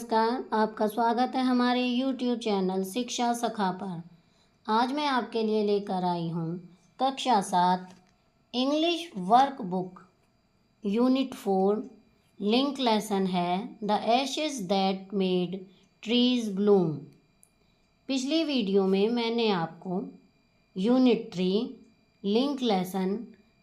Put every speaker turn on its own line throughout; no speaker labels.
नमस्कार, आपका स्वागत है हमारे YouTube चैनल शिक्षा सखा पर। आज मैं आपके लिए लेकर आई हूँ कक्षा 7 English workbook unit 4। Link lesson है the ashes that made trees bloom. पिछली वीडियो में मैंने आपको unit 3 link lesson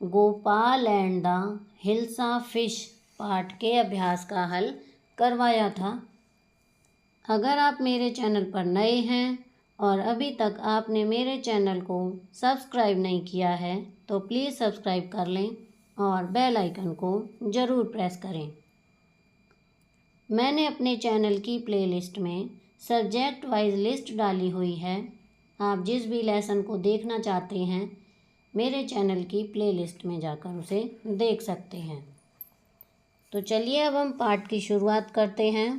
Gopal and the hilsa fish पाठ के अभ्यास का हल करवाया था। अगर आप मेरे चैनल पर नए हैं और अभी तक आपने मेरे चैनल को सब्सक्राइब नहीं किया है तो प्लीज़ सब्सक्राइब कर लें और बेल आइकन को ज़रूर प्रेस करें। मैंने अपने चैनल की प्लेलिस्ट में सब्जेक्ट वाइज लिस्ट डाली हुई है। आप जिस भी लेसन को देखना चाहते हैं मेरे चैनल की प्लेलिस्ट में जाकर उसे देख सकते हैं। तो चलिए अब हम पाठ की शुरुआत करते हैं।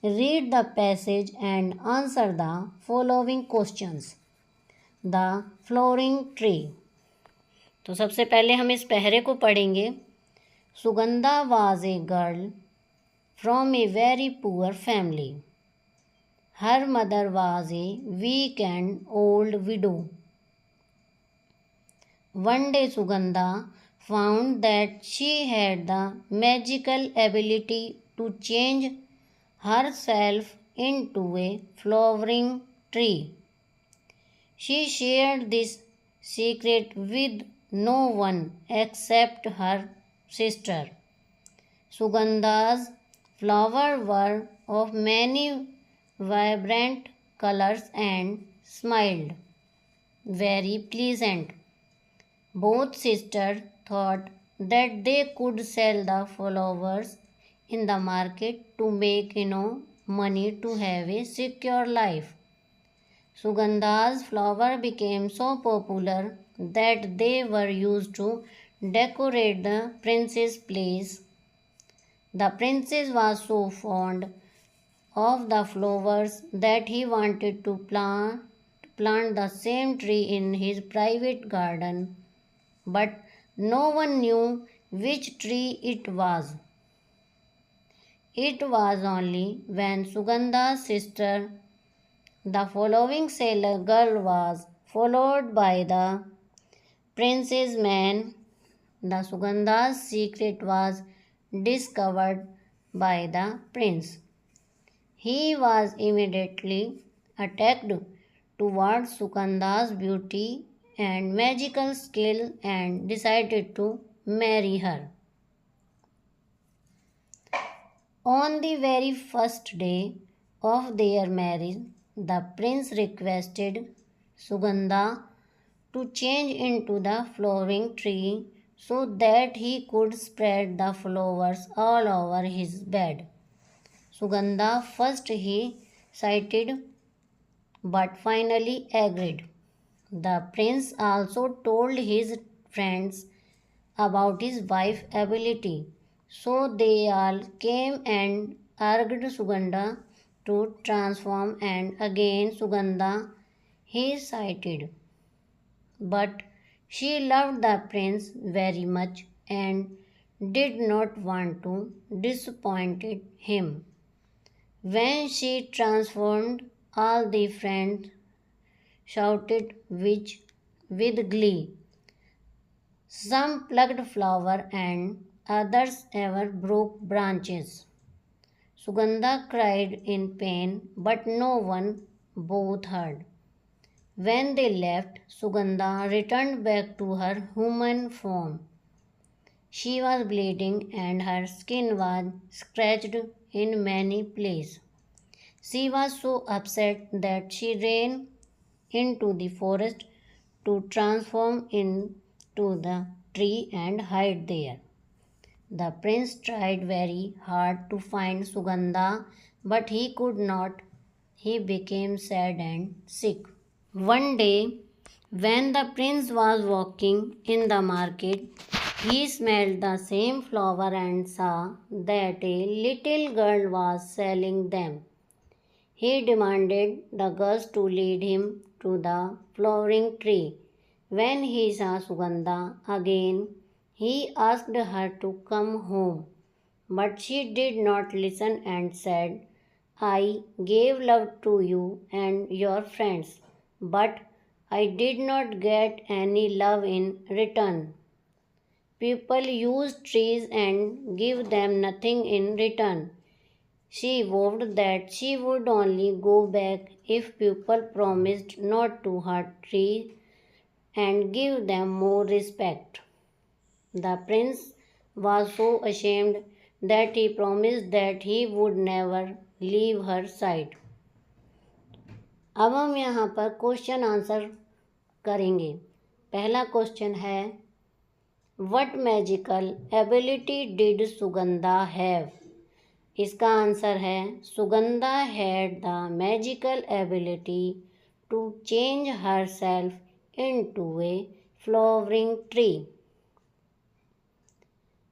Read the passage and answer the following questions. The flowering tree. तो सबसे पहले हम इस पहरे को पढ़ेंगे। Sugandha was a girl from a very poor family. Her mother was a weak and old widow. One day Sugandha found that she had the magical ability to change herself into a flowering tree. She shared this secret with no one except her sister. Sugandha's flowers were of many vibrant colors and smiled very pleasant. Both sisters thought that they could sell the flowers in the market to make enough money to have a secure life. Sugandha's flower became so popular that they were used to decorate the prince's place. The princess was so fond of the flowers that he wanted to plant the same tree in his private garden, but no one knew which tree it was. It was only when Sugandha's sister, the following sailor girl, was followed by the prince's man, the Sugandha's secret was discovered by the prince. He was immediately attracted towards Sugandha's beauty and magical skill and decided to marry her. On the very first day of their marriage, the prince requested Sugandha to change into the flowering tree so that he could spread the flowers all over his bed. Sugandha first hesitated but finally agreed. The prince also told his friends about his wife's ability, so they all came and urged Sugandha to transform, and again Sugandha hesitated. But she loved the prince very much and did not want to disappoint him. When she transformed, all the friends shouted with glee. Some plucked flowers and others ever broke branches. Sugandha cried in pain, but no one both heard. When they left, Sugandha returned back to her human form. She was bleeding and her skin was scratched in many places. She was so upset that she ran into the forest to transform into the tree and hide there. The prince tried very hard to find Sugandha, but he could not. He became sad and sick. One day, when the prince was walking in the market, he smelled the same flower and saw that a little girl was selling them. He demanded the girls to lead him to the flowering tree. When he saw Sugandha again, he asked her to come home, but she did not listen and said, I gave love to you and your friends, but I did not get any love in return. People use trees and give them nothing in return. She vowed that she would only go back if people promised not to hurt trees and give them more respect. The prince was so ashamed that he promised that he would never leave her side. अब हम यहाँ पर question answer करेंगे। पहला question है, what magical ability did Sugandha have? इसका answer है, Sugandha had the magical ability to change herself into a flowering tree.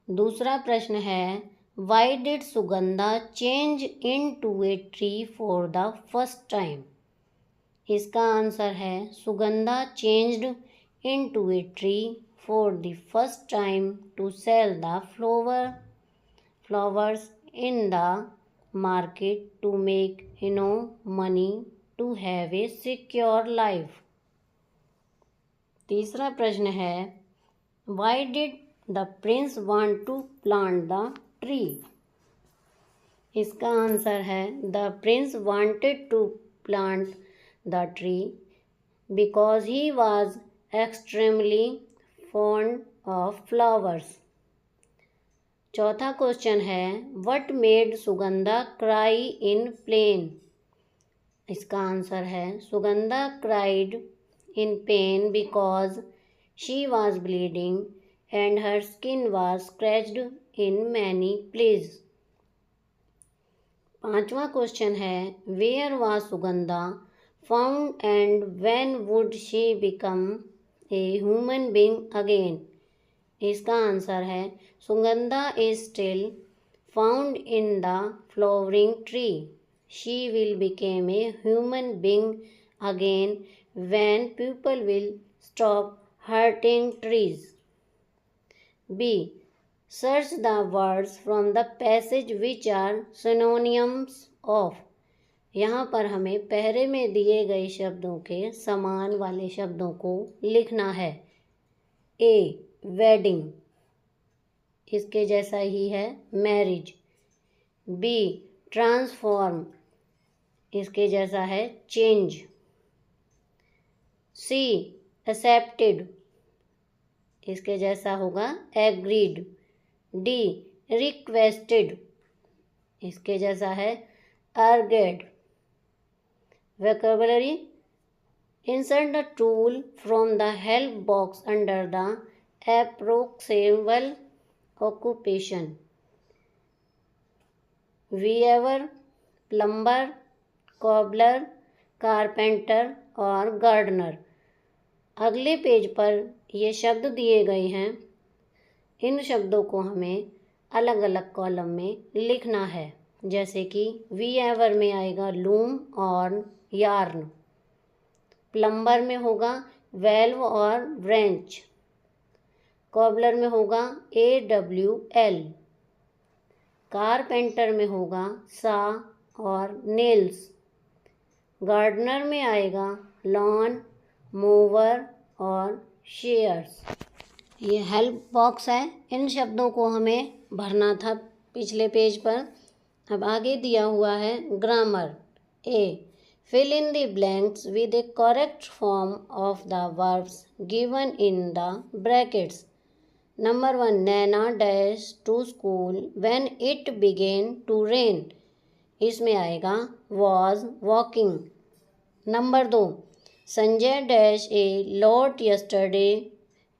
दूसरा प्रश्न है, why did Sugandha change into a tree for the first time? इसका answer है, Sugandha changed into a tree for the first time to sell the flowers in the market to make enough money to have a secure life. तीसरा प्रश्न है, why did the prince want to plant the tree? इसका answer है, the prince wanted to plant the tree because he was extremely fond of flowers. चौथा question है, what made Sugandha cry in pain? इसका answer है, Sugandha cried in pain because she was bleeding and her skin was scratched in many place. पांचवा question है, where was Sugandha found and when would she become a human being again? इसका answer है, Sugandha is still found in the flowering tree. She will become a human being again when people will stop hurting trees. B. Search the words from the passage which are synonyms of. यहाँ पर हमें पहरे में दिए गए शब्दों के समान वाले शब्दों को लिखना है. A. वेडिंग, इसके जैसा ही है मैरिज. B. ट्रांसफॉर्म, इसके जैसा है चेंज. C. एक्सेप्टेड, इसके जैसा होगा एग्रीड. D. रिक्वेस्टेड, इसके जैसा है अर्गेड. vocabulary. Insert the tool from the help box under the approximable occupation. weaver, plumber, cobbler, carpenter और गार्डनर. अगले पेज पर ये शब्द दिए गए हैं. इन शब्दों को हमें अलग अलग कॉलम में लिखना है. जैसे कि वीएवर में आएगा लूम और यार्न. प्लम्बर में होगा वेल्व और व्रेंच. कॉबलर में होगा AWL. कारपेंटर में होगा सा और नेल्स. गार्डनर में आएगा लॉन, मोवर और शेयर्स. ये हेल्प बॉक्स है. इन शब्दों को हमें भरना था पिछले पेज पर. अब आगे दिया हुआ है grammar. A. Fill in the blanks with a correct form of the verbs given in the brackets. Number 1. Nana dashed to school when it began to rain. इसमें आएगा was walking. Number 2. Sanjay dashed a lot yesterday.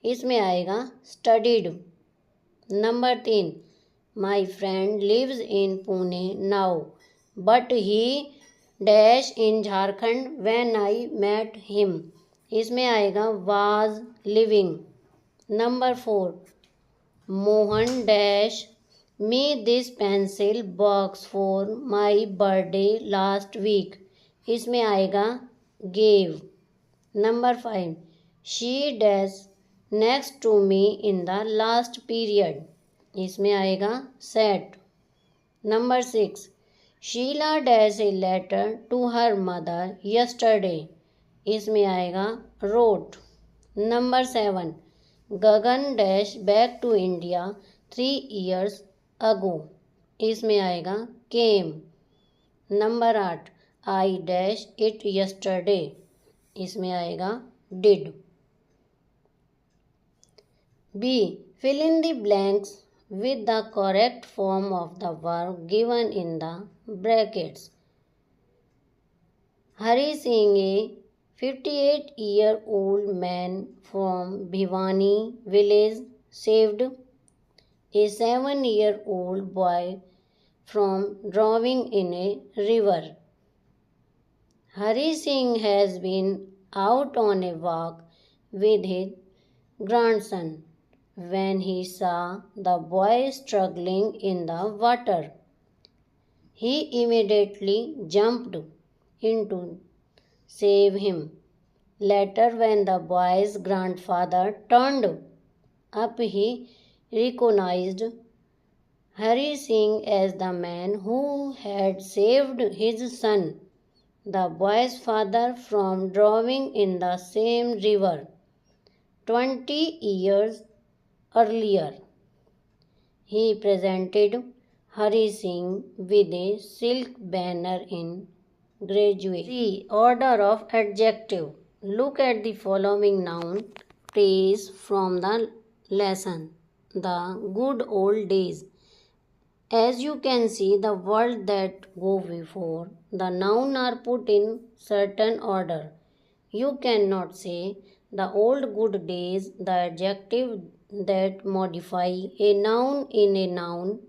इसमें आएगा studied. Number 3. My friend lives in Pune now, but he dash in Jharkhand when I met him. इसमें आएगा was living. Number 4. Mohan dash me this pencil box for my birthday last week. इसमें आएगा gave. Number 5. She dash next to me in the last period. इसमें आएगा sat. Number 6. Sheela dash a letter to her mother yesterday, इसमें आएगा wrote. Number 7, Gagan dash back to India 3 years ago, इसमें आएगा came. Number 8, I dash it yesterday, इसमें आएगा did. B, fill in the blanks with the correct form of the verb given in the brackets. Hari Singh, a 58-year-old man from Bhiwani village, saved a 7-year-old boy from drowning in a river. Hari Singh has been out on a walk with his grandson when he saw the boy struggling in the water. He immediately jumped in to save him. Later, when the boy's grandfather turned up, he recognized Hari Singh as the man who had saved his son, the boy's father, from drowning in the same river 20 years earlier. He presented Hari Singh with a silk banner in graduation. 3. Order of adjective. Look at the following noun phrase from the lesson, the good old days. As you can see, the words that go before the noun are put in certain order. You cannot say the old good days, the adjective that modify a noun in a noun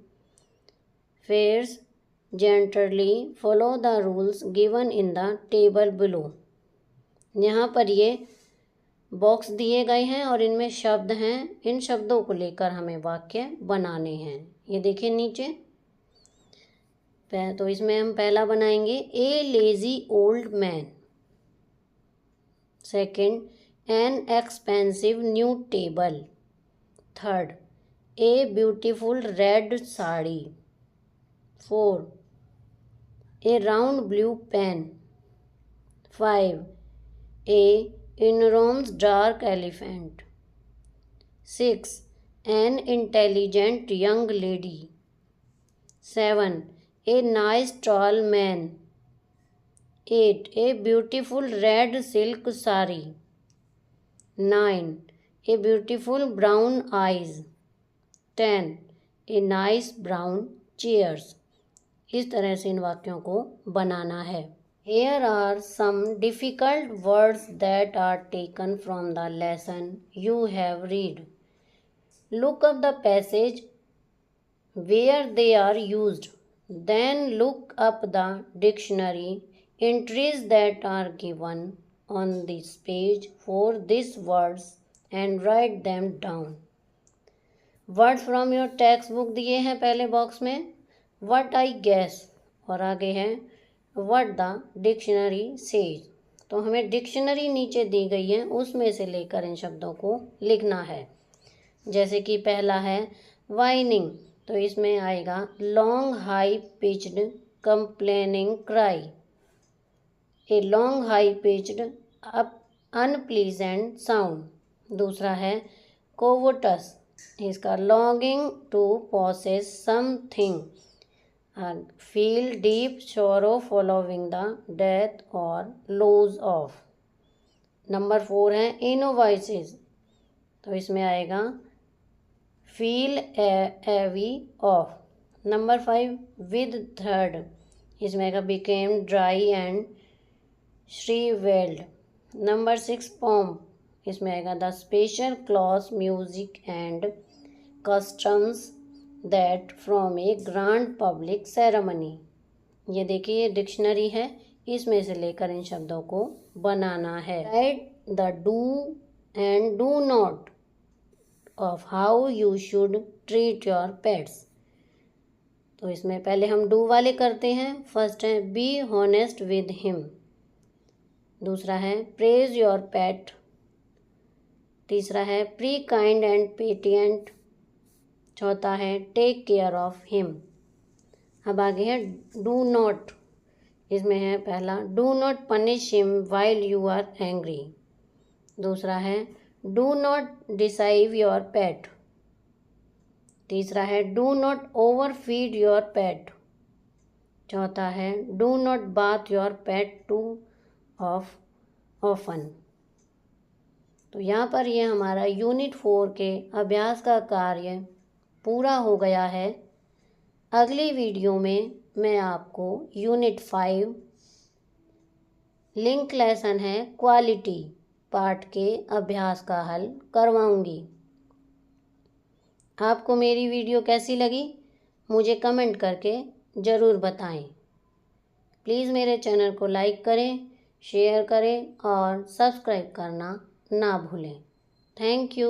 phrase. Generally follow the rules given in the table below. यहाँ पर ये box दिए गए हैं और इनमें शब्द हैं। इन शब्दों को लेकर हमें वाक्य बनाने हैं। ये देखिए नीचे, तो इसमें हम पहला बनाएंगे a lazy old man. Second, an expensive new table. Third, a beautiful red sari. 4, a round blue pen. 5, a enormous dark elephant. 6, an intelligent young lady. 7, a nice tall man. 8, a beautiful red silk sari. 9, a beautiful brown eyes. 10, a nice brown chairs. इस तरह से इन वाक्यों को बनाना है। Here are some difficult words that are taken from the lesson you have read. Look up the passage where they are used. Then look up the dictionary entries that are given on this page for these words and write them down. Words from your textbook दिए हैं पहले box में, what I guess, और आगे है what the dictionary says. तो हमें dictionary नीचे दी गई है, उसमें से लेकर इन शब्दों को लिखना है। जैसे कि पहला है वाइनिंग, तो इसमें आएगा long high pitched complaining cry, a long high pitched unpleasant sound. दूसरा है कोवोटस, इसका longing to possess something, feel deep sorrow following the death or loss of. Number 4 है innovations, तो इसमें आएगा feel heavy of. Number 5 with third, इसमें आएगा became dry and shriveled. Number 6 poem, इसमें आएगा the special class music and customs that from a grand public ceremony. ये देखिए डिक्शनरी है, इसमें से लेकर इन शब्दों को बनाना है। Right the do and do not of how you should treat your pets. तो इसमें पहले हम डू वाले करते हैं। फर्स्ट है बी हॉनेस्ट विद हिम। दूसरा है प्रेज योर पेट। तीसरा है प्री काइंड एंड पेटिएंट। चौथा है टेक केयर ऑफ हिम। अब आगे है डू नॉट, इसमें है पहला do not punish him while you are angry. दूसरा है do not deceive your pet. तीसरा है do not over feed your pet. चौथा है do not bath your pet too often. तो यहाँ पर ये हमारा यूनिट 4 के अभ्यास का कार्य पूरा हो गया है। अगली वीडियो में मैं आपको यूनिट 5 लिंक लेसन है क्वालिटी पार्ट के अभ्यास का हल करवाऊंगी। आपको मेरी वीडियो कैसी लगी मुझे कमेंट करके ज़रूर बताएं। प्लीज़ मेरे चैनल को लाइक करें, शेयर करें और सब्सक्राइब करना ना भूलें। Thank you.